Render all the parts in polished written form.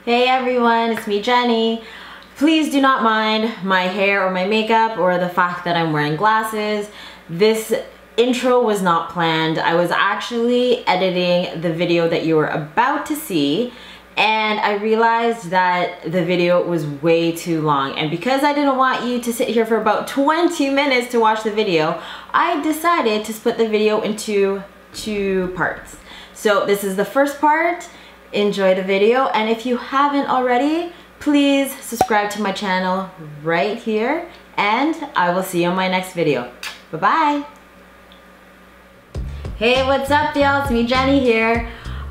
Hey everyone, it's me, Jenny. Please do not mind my hair or my makeup or the fact that I'm wearing glasses. This intro was not planned. I was actually editing the video that you were about to see, and I realized that the video was way too long. And because I didn't want you to sit here for about 20 minutes to watch the video, I decided to split the video into 2 parts. So this is the first part. Enjoy the video, and if you haven't already, please subscribe to my channel right here, and I will see you on my next video. Bye-bye. Hey, what's up y'all? It's me, Jenny here.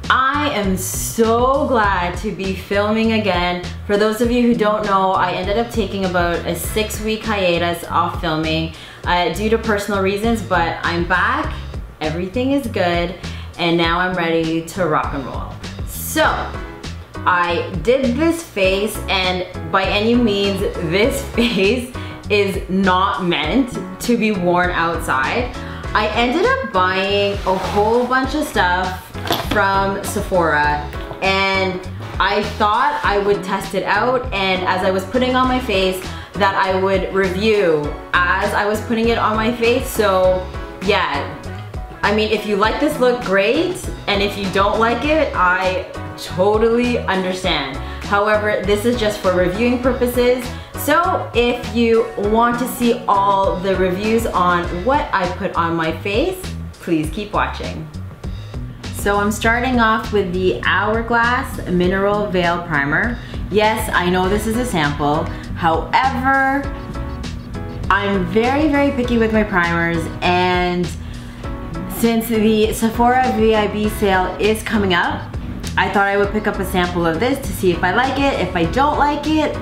I am so glad to be filming again. For those of you who don't know, I ended up taking about a 6-week hiatus off filming due to personal reasons, but I'm back, everything is good, and now I'm ready to rock and roll. So, I did this face, and by any means, this face is not meant to be worn outside. I ended up buying a whole bunch of stuff from Sephora, and I thought I would test it out, and as I was putting on my face, that I would review as I was putting it on my face. So yeah, I mean, if you like this look, great, and if you don't like it, I totally understand. However, this is just for reviewing purposes. So if you want to see all the reviews on what I put on my face, please keep watching. So I'm starting off with the Hourglass Mineral Veil Primer. Yes, I know this is a sample. However, I'm very picky with my primers, and since the Sephora VIB sale is coming up, I thought I would pick up a sample of this to see if I like it. If I don't like it,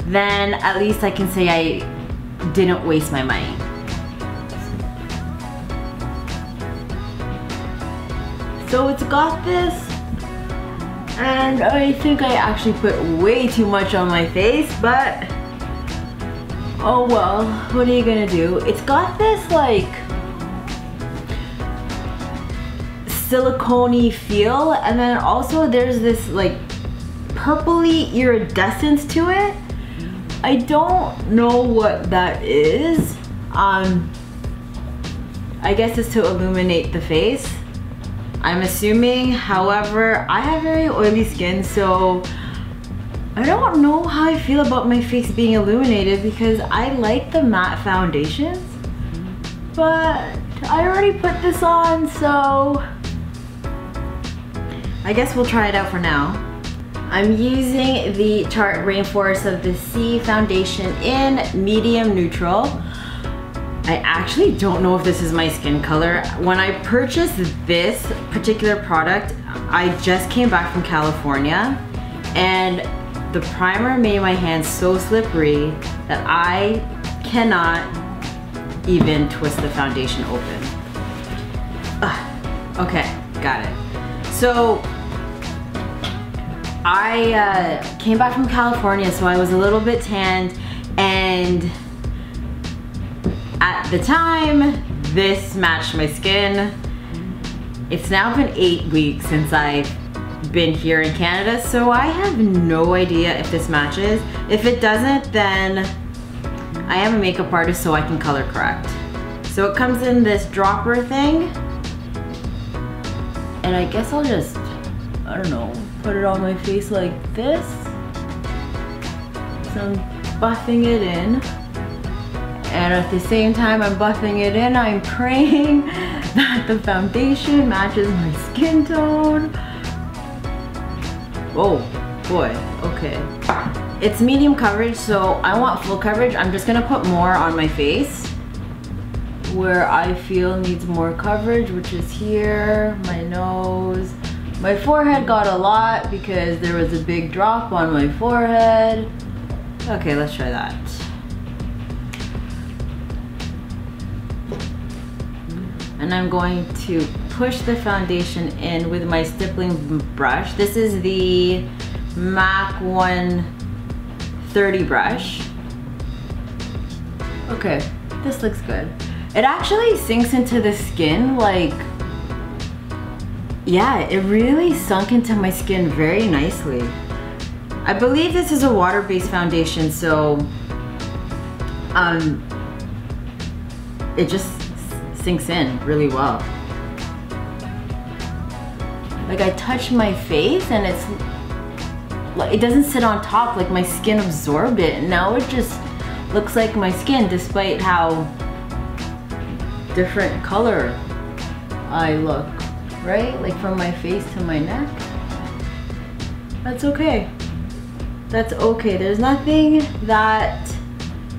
then at least I can say I didn't waste my money. So it's got this, and I think I actually put way too much on my face, but oh well, what are you gonna do? It's got this like silicone-y feel, and then also there's this like purpley iridescence to it. I don't know what that is. I guess it's to illuminate the face, I'm assuming. However, I have very oily skin, so I don't know how I feel about my face being illuminated, because I like the matte foundations, but I already put this on, so I guess we'll try it out for now. I'm using the Tarte Rainforest of the Sea foundation in medium neutral. I actually don't know if this is my skin color. When I purchased this particular product, I just came back from California, and the primer made my hands so slippery that I cannot even twist the foundation open. Okay, got it. So I came back from California, so I was a little bit tanned, and at the time, this matched my skin. It's now been 8 weeks since I've been here in Canada, so I have no idea if this matches. If it doesn't, then I am a makeup artist, so I can color correct. So it comes in this dropper thing, and I guess I'll just, I don't know, put it on my face like this. So I'm buffing it in, and at the same time I'm buffing it in, I'm praying that the foundation matches my skin tone. Oh boy, okay. It's medium coverage, so I want full coverage. I'm just gonna put more on my face where I feel needs more coverage, which is here, my nose. My forehead got a lot because there was a big drop on my forehead. Okay, let's try that. And I'm going to push the foundation in with my stippling brush. This is the MAC 130 brush. Okay, this looks good. It actually sinks into the skin like, yeah, it really sunk into my skin very nicely. I believe this is a water-based foundation, so it just sinks in really well. Like I touch my face and it doesn't sit on top, like my skin absorbed it. Now it just looks like my skin despite how different color I look, right? Like from my face to my neck. That's okay. That's okay. There's nothing that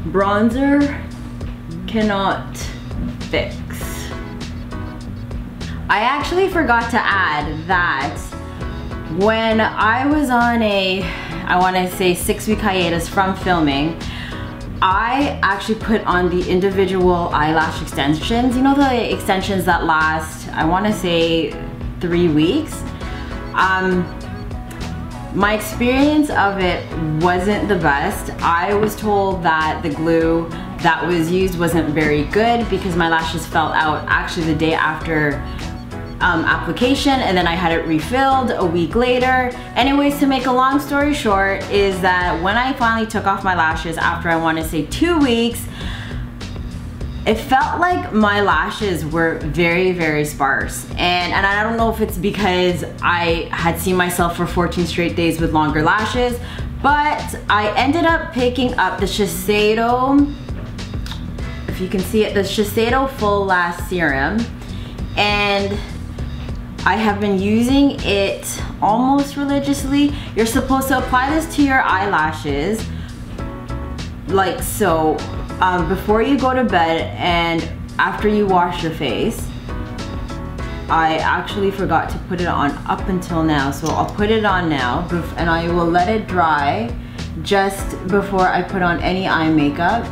bronzer cannot fix. I actually forgot to add that when I was on I want to say 6-week hiatus from filming, I actually put on the individual eyelash extensions. You know, the extensions that last, I want to say 3 weeks. My experience of it wasn't the best. I was told that the glue that was used wasn't very good because my lashes fell out actually the day after application, and then I had it refilled a week later. Anyways, to make a long story short, is that when I finally took off my lashes after I want to say 2 weeks, it felt like my lashes were very, very sparse. And I don't know if it's because I had seen myself for 14 straight days with longer lashes, but I ended up picking up the Shiseido, if you can see it, the Shiseido Full Lash Serum. And I have been using it almost religiously. You're supposed to apply this to your eyelashes, like so, before you go to bed and after you wash your face. I actually forgot to put it on up until now, so I'll put it on now and I will let it dry just before I put on any eye makeup.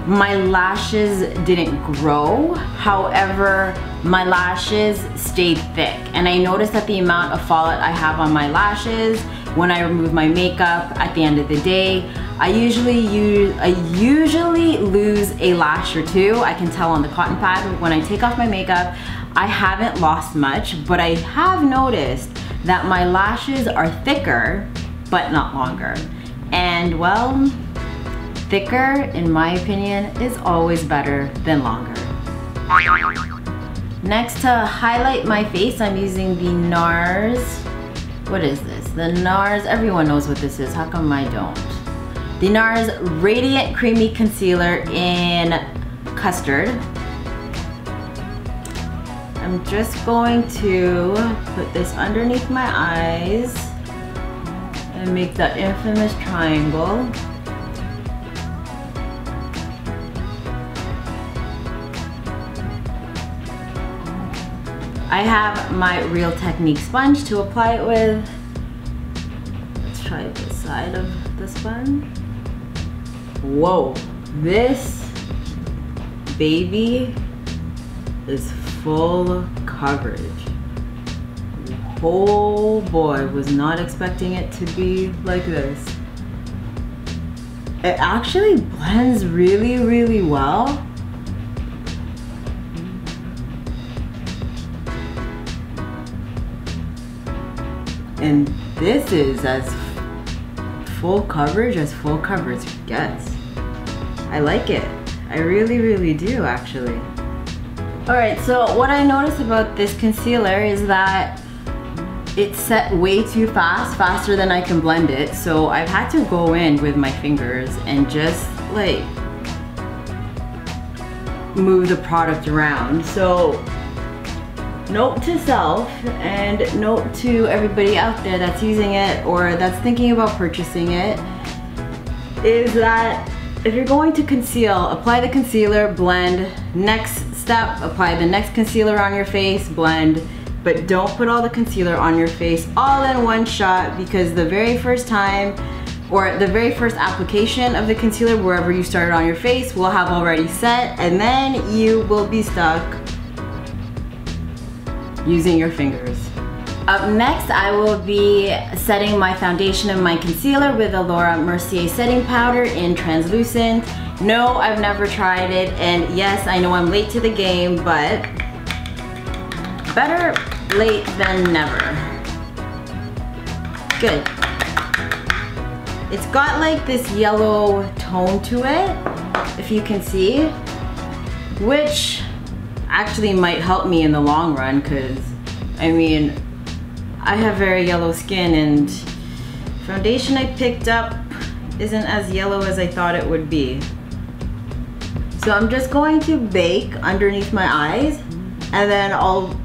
My lashes didn't grow, however, my lashes stayed thick, and I noticed that the amount of fallout I have on my lashes when I remove my makeup at the end of the day, I usually lose a lash or two. I can tell on the cotton pad. When I take off my makeup, I haven't lost much, but I have noticed that my lashes are thicker, but not longer. And well, thicker, in my opinion, is always better than longer. Next, to highlight my face, I'm using the Nars. What is this? The Nars, everyone knows what this is. How come I don't? The Nars Radiant Creamy Concealer in Custard. I'm just going to put this underneath my eyes and make that infamous triangle. I have my Real Technique sponge to apply it with. Let's try this side of the sponge. Whoa, this baby is full coverage. Oh boy, was not expecting it to be like this. It actually blends really, really well. And this is as full coverage gets. I like it. I really, really do, actually. Alright, so what I noticed about this concealer is that it's set way too fast, faster than I can blend it. So I've had to go in with my fingers and just like move the product around. So note to self and note to everybody out there that's using it or that's thinking about purchasing it is that if you're going to conceal, apply the concealer, blend. Next step, apply the next concealer on your face, blend. But don't put all the concealer on your face all in one shot, because the very first time or the very first application of the concealer, wherever you started on your face, will have already set, and then you will be stuck using your fingers. Up next, I will be setting my foundation and my concealer with the Laura Mercier setting powder in translucent. No, I've never tried it, and yes, I know I'm late to the game, but better late than never. Good. It's got like this yellow tone to it, if you can see, which actually might help me in the long run, because I mean, I have very yellow skin and foundation I picked up isn't as yellow as I thought it would be. So I'm just going to bake underneath my eyes, and then I'll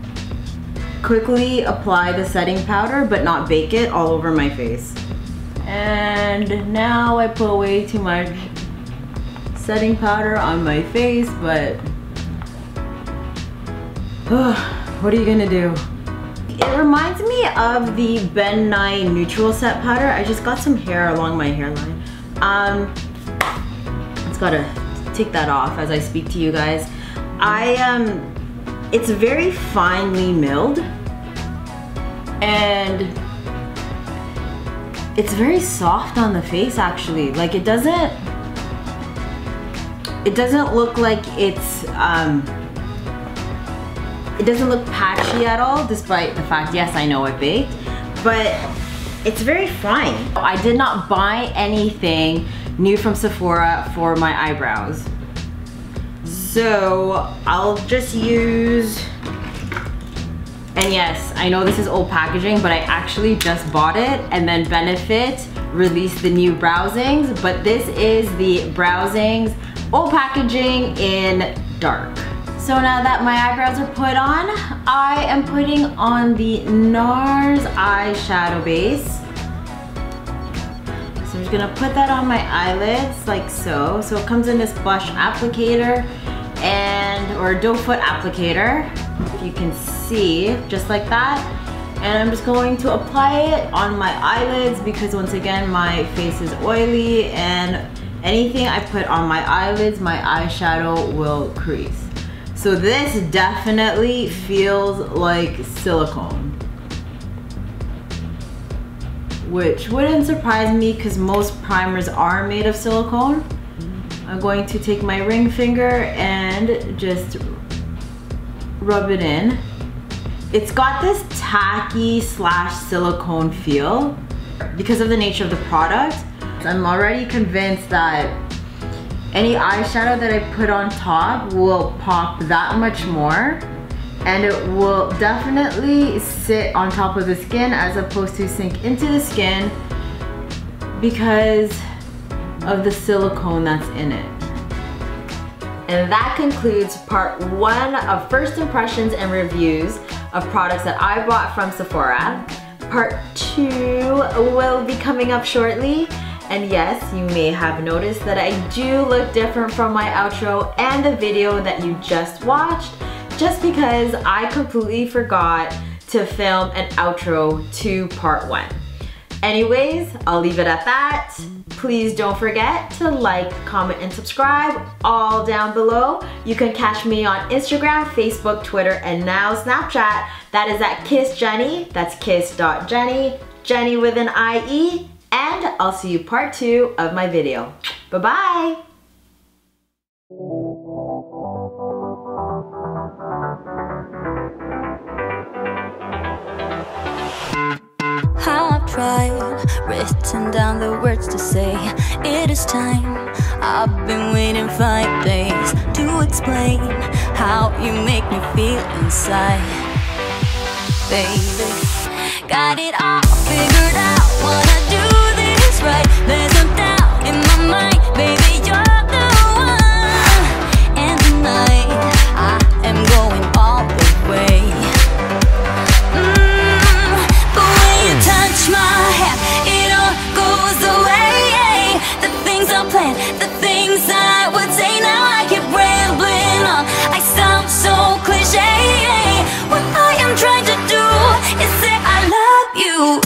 quickly apply the setting powder but not bake it all over my face. And now I put way too much setting powder on my face, but what are you gonna do? It reminds me of the Ben Nye Neutral Set Powder. I just got some hair along my hairline. Just gotta take that off as I speak to you guys. It's very finely milled, and it's very soft on the face actually. Like it doesn't look like it's it doesn't look patchy at all, despite the fact, yes, I know I baked, but it's very fine. I did not buy anything new from Sephora for my eyebrows. So I'll just use, and yes, I know this is old packaging, but I actually just bought it, and then Benefit released the new Browsings, but this is the Browsings old packaging in dark. So now that my eyebrows are put on, I am putting on the Nars eyeshadow base. So I'm just gonna put that on my eyelids like so. So it comes in this blush applicator or doe foot applicator, if you can see, just like that. And I'm just going to apply it on my eyelids because once again, my face is oily, and anything I put on my eyelids, my eyeshadow will crease. So this definitely feels like silicone, which wouldn't surprise me because most primers are made of silicone. I'm going to take my ring finger and just rub it in. It's got this tacky / silicone feel because of the nature of the product. I'm already convinced that any eyeshadow that I put on top will pop that much more, and it will definitely sit on top of the skin as opposed to sink into the skin because of the silicone that's in it. And that concludes part 1 of first impressions and reviews of products that I bought from Sephora. Part 2 will be coming up shortly. And yes, you may have noticed that I do look different from my outro and the video that you just watched, just because I completely forgot to film an outro to part 1. Anyways, I'll leave it at that. Please don't forget to like, comment, and subscribe all down below. You can catch me on Instagram, Facebook, Twitter, and now Snapchat. That is at kiss.jennie. That's kiss.jennie, Jennie with an IE. And I'll see you part 2 of my video. Bye-bye! I've tried, written down the words to say. It is time, I've been waiting 5 days to explain how you make me feel inside. Baby, got it all figured out, wanna do